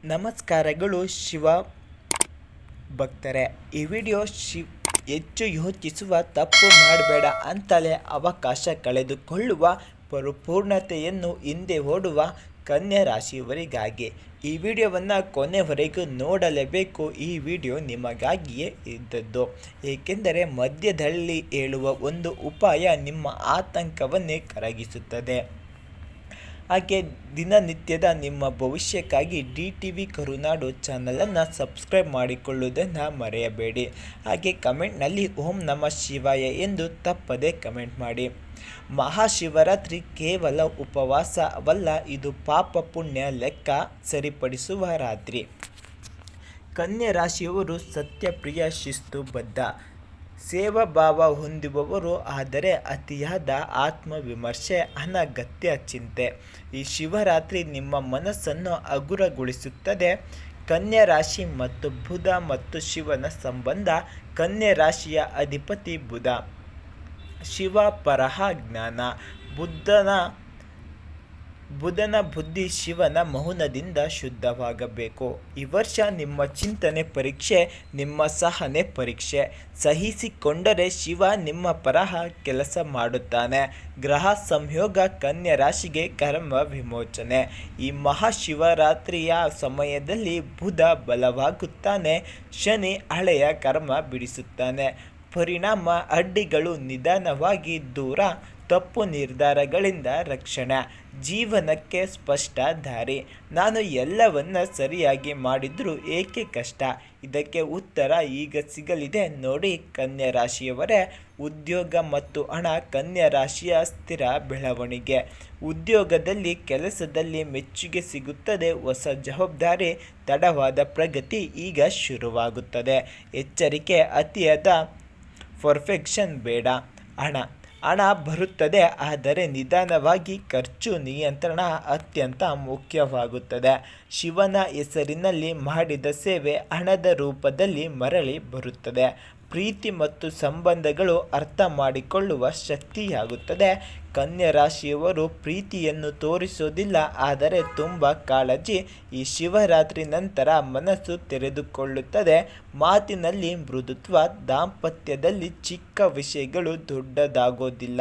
ನಮಸ್ಕಾರಗಳು ಶಿವ ಭಕ್ತರೆ. ಈ ವಿಡಿಯೋ ಹೆಚ್ಚು ಯೋಚಿಸುವ ತಪ್ಪು ಮಾಡಬೇಡ ಅಂತಲೇ ಅವಕಾಶ ಕಳೆದುಕೊಳ್ಳುವ ಪರಿಪೂರ್ಣತೆಯನ್ನು ಹಿಂದೆ ಓಡುವ ಕನ್ಯಾ ರಾಶಿಯವರಿಗಾಗಿ ಈ ವಿಡಿಯೋವನ್ನು ಕೊನೆವರೆಗೂ ನೋಡಲೇಬೇಕು. ಈ ವಿಡಿಯೋ ನಿಮಗಾಗಿಯೇ ಇದ್ದದ್ದು, ಏಕೆಂದರೆ ಮಧ್ಯದಲ್ಲಿ ಹೇಳುವ ಒಂದು ಉಪಾಯ ನಿಮ್ಮ ಆತಂಕವನ್ನೇ ಕರಗಿಸುತ್ತದೆ. ಹಾಗೆ ದಿನನಿತ್ಯದ ನಿಮ್ಮ ಭವಿಷ್ಯಕ್ಕಾಗಿ DTV ಕರುನಾಡು ಚಾನಲನ್ನು ಸಬ್ಸ್ಕ್ರೈಬ್ ಮಾಡಿಕೊಳ್ಳುವುದನ್ನು ಮರೆಯಬೇಡಿ. ಹಾಗೆ ಕಮೆಂಟ್ನಲ್ಲಿ ಓಂ ನಮಃ ಶಿವಾಯ ಎಂದು ತಪ್ಪದೆ ಕಮೆಂಟ್ ಮಾಡಿ. ಮಹಾಶಿವರಾತ್ರಿ ಕೇವಲ ಉಪವಾಸವಲ್ಲ, ಇದು ಪಾಪ ಪುಣ್ಯ ಲೆಕ್ಕ ಸರಿಪಡಿಸುವ ರಾತ್ರಿ. ಕನ್ಯಾ ರಾಶಿಯವರು ಸತ್ಯಪ್ರಿಯ, ಶಿಸ್ತುಬದ್ಧ, ಸೇವಾಭಾವ ಹೊಂದುವವರು. ಆದರೆ ಅತಿಯಾದ ಆತ್ಮವಿಮರ್ಶೆ, ಅನಗತ್ಯ ಚಿಂತೆ ಈ ಶಿವರಾತ್ರಿ ನಿಮ್ಮ ಮನಸ್ಸನ್ನು ಹಗುರಗೊಳಿಸುತ್ತದೆ. ಕನ್ಯಾ ರಾಶಿ ಮತ್ತು ಬುಧ ಮತ್ತು ಶಿವನ ಸಂಬಂಧ. ಕನ್ಯಾ ರಾಶಿಯ ಅಧಿಪತಿ ಬುಧ. ಶಿವ ಪರಹ ಜ್ಞಾನ. ಬುಧನ ಬುದ್ಧಿ ಶಿವನ ಮೌನದಿಂದ ಶುದ್ಧವಾಗಬೇಕು. ಈ ವರ್ಷ ನಿಮ್ಮ ಚಿಂತನೆ ಪರೀಕ್ಷೆ, ನಿಮ್ಮ ಸಹನೆ ಪರೀಕ್ಷೆ. ಸಹಿಸಿಕೊಂಡರೆ ಶಿವ ನಿಮ್ಮ ಪರಹ ಕೆಲಸ ಮಾಡುತ್ತಾನೆ. ಗ್ರಹ ಸಂಯೋಗ. ಕನ್ಯಾ ರಾಶಿಗೆ ಕರ್ಮ ವಿಮೋಚನೆ. ಈ ಮಹಾಶಿವರಾತ್ರಿಯ ಸಮಯದಲ್ಲಿ ಬುಧ ಬಲವಾಗುತ್ತಾನೆ, ಶನಿ ಹಳೆಯ ಕರ್ಮ ಬಿಡಿಸುತ್ತಾನೆ. ಪರಿಣಾಮ ಅಡ್ಡಿಗಳು ನಿಧಾನವಾಗಿ ದೂರ, ತಪ್ಪು ನಿರ್ಧಾರಗಳಿಂದ ರಕ್ಷಣೆ, ಜೀವನಕ್ಕೆ ಸ್ಪಷ್ಟ ದಾರಿ. ನಾನು ಎಲ್ಲವನ್ನ ಸರಿಯಾಗಿ ಮಾಡಿದ್ರೂ ಏಕೆ ಕಷ್ಟ? ಇದಕ್ಕೆ ಉತ್ತರ ಈಗ ಸಿಗಲಿದೆ ನೋಡಿ ಕನ್ಯಾ ರಾಶಿಯವರೇ. ಉದ್ಯೋಗ ಮತ್ತು ಹಣ. ಕನ್ಯಾ ರಾಶಿಯ ಸ್ಥಿರ ಬೆಳವಣಿಗೆ. ಉದ್ಯೋಗದಲ್ಲಿ ಕೆಲಸದಲ್ಲಿ ಮೆಚ್ಚುಗೆ ಸಿಗುತ್ತದೆ. ಹೊಸ ಜವಾಬ್ದಾರಿ. ತಡವಾದ ಪ್ರಗತಿ ಈಗ ಶುರುವಾಗುತ್ತದೆ. ಎಚ್ಚರಿಕೆ, ಅತಿಯಾದ ಪರ್ಫೆಕ್ಷನ್ ಬೇಡ. ಹಣ ಬರುತ್ತದೆ, ಆದರೆ ನಿಧಾನವಾಗಿ. ಖರ್ಚು ನಿಯಂತ್ರಣ ಅತ್ಯಂತ ಮುಖ್ಯವಾಗುತ್ತದೆ. ಶಿವನ ಹೆಸರಿನಲ್ಲಿ ಮಾಡಿದ ಸೇವೆ ಹಣದ ರೂಪದಲ್ಲಿ ಮರಳಿ ಬರುತ್ತದೆ. ಪ್ರೀತಿ ಮತ್ತು ಸಂಬಂಧಗಳು ಅರ್ಥ ಮಾಡಿಕೊಳ್ಳುವ ಶಕ್ತಿಯಾಗುತ್ತದೆ. ಕನ್ಯಾ ರಾಶಿಯವರು ಪ್ರೀತಿಯನ್ನು ತೋರಿಸೋದಿಲ್ಲ, ಆದರೆ ತುಂಬ ಕಾಳಜಿ. ಈ ಶಿವರಾತ್ರಿ ನಂತರ ಮನಸ್ಸು ತೆರೆದುಕೊಳ್ಳುತ್ತದೆ. ಮಾತಿನಲ್ಲಿ ಮೃದುತ್ವ. ದಾಂಪತ್ಯದಲ್ಲಿ ಚಿಕ್ಕ ವಿಷಯಗಳು ದೊಡ್ಡದಾಗೋದಿಲ್ಲ.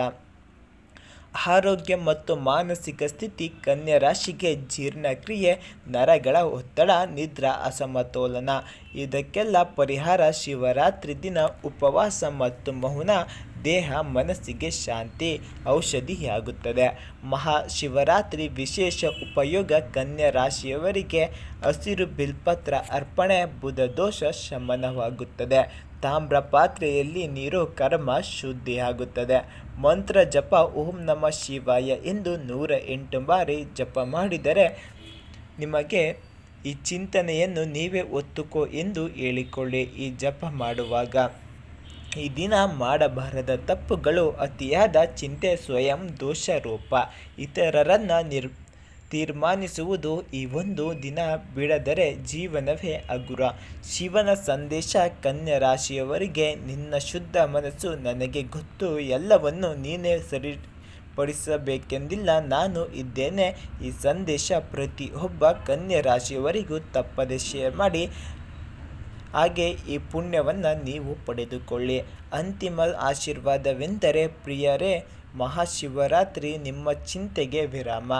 ಆರೋಗ್ಯ ಮತ್ತು ಮಾನಸಿಕ ಸ್ಥಿತಿ. ಕನ್ಯಾ ರಾಶಿಗೆ ಜೀರ್ಣಕ್ರಿಯೆ, ನರಗಳ ಒತ್ತಡ, ನಿದ್ರಾ ಅಸಮತೋಲನ. ಇದಕ್ಕೆಲ್ಲ ಪರಿಹಾರ ಶಿವರಾತ್ರಿ ದಿನ ಉಪವಾಸ ಮತ್ತು ಮೌನ. ದೇಹ ಮನಸ್ಸಿಗೆ ಶಾಂತಿ ಔಷಧಿಯಾಗುತ್ತದೆ. ಮಹಾಶಿವರಾತ್ರಿ ವಿಶೇಷ ಉಪಯೋಗ. ಕನ್ಯಾ ರಾಶಿಯವರಿಗೆ ಹಸಿರು ಬಿಲ್ಪತ್ರ ಅರ್ಪಣೆ. ಬುಧ ದೋಷ ಶಮನವಾಗುತ್ತದೆ. ತಾಮ್ರ ಪಾತ್ರೆಯಲ್ಲಿ ನೀರು. ಕರ್ಮ ಶುದ್ಧಿಯಾಗುತ್ತದೆ. ಮಂತ್ರ ಜಪ. ಓಂ ನಮಃ ಶಿವಾಯ ಎಂದು 108 ಬಾರಿ ಜಪ ಮಾಡಿದರೆ ನಿಮಗೆ ಈ ಚಿಂತನೆಯನ್ನು ನೀವೇ ಒತ್ತುಕೋ ಎಂದು ಹೇಳಿಕೊಳ್ಳಿ. ಈ ಜಪ ಮಾಡುವಾಗ ಈ ದಿನ ಮಾಡಬಾರದ ತಪ್ಪುಗಳು. ಅತಿಯಾದ ಚಿಂತೆ ಸ್ವಯಂ ದೋಷ ರೂಪ. ಇತರರನ್ನು ತೀರ್ಮಾನಿಸುವುದು. ಈ ಒಂದು ದಿನ ಬಿಡದರೆ ಜೀವನವೇ ಹಗುರ. ಶಿವನ ಸಂದೇಶ ಕನ್ಯಾ ರಾಶಿಯವರಿಗೆ. ನಿನ್ನ ಶುದ್ಧ ಮನಸ್ಸು ನನಗೆ ಗೊತ್ತು. ಎಲ್ಲವನ್ನು ನೀನೇ ಸರಿಪಡಿಸಬೇಕೆಂದಿಲ್ಲ, ನಾನು ಇದ್ದೇನೆ. ಈ ಸಂದೇಶ ಪ್ರತಿಯೊಬ್ಬ ಕನ್ಯಾ ರಾಶಿಯವರಿಗೂ ತಪ್ಪದೆ ಶೇರ್ ಮಾಡಿ. ಹಾಗೆ ಈ ಪುಣ್ಯವನ್ನು ನೀವು ಪಡೆದುಕೊಳ್ಳಿ. ಅಂತಿಮ ಆಶೀರ್ವಾದವೆಂದರೆ ಪ್ರಿಯರೇ, ಮಹಾಶಿವರಾತ್ರಿ ನಿಮ್ಮ ಚಿಂತೆಗೆ ವಿರಾಮ.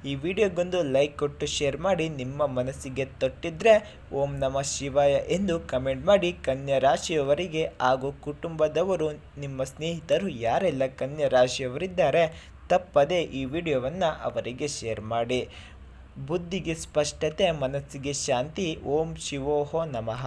ಈ ವಿಡಿಯೋಗೊಂದು ಲೈಕ್ ಕೊಟ್ಟು ಶೇರ್ ಮಾಡಿ. ನಿಮ್ಮ ಮನಸ್ಸಿಗೆ ತಟ್ಟಿದ್ರೆ ಓಂ ನಮಃ ಶಿವಾಯ ಎಂದು ಕಮೆಂಟ್ ಮಾಡಿ. ಕನ್ಯಾ ರಾಶಿಯವರಿಗೆ ಹಾಗೂ ಕುಟುಂಬದವರು, ನಿಮ್ಮ ಸ್ನೇಹಿತರು ಯಾರೆಲ್ಲ ಕನ್ಯಾ ರಾಶಿಯವರಿದ್ದಾರೆ ತಪ್ಪದೆ ಈ ವಿಡಿಯೋವನ್ನು ಅವರಿಗೆ ಶೇರ್ ಮಾಡಿ. ಬುದ್ಧಿಗೆ ಸ್ಪಷ್ಟತೆ, ಮನಸ್ಸಿಗೆ ಶಾಂತಿ. ಓಂ ಶಿವೋಹೋ ನಮಃ.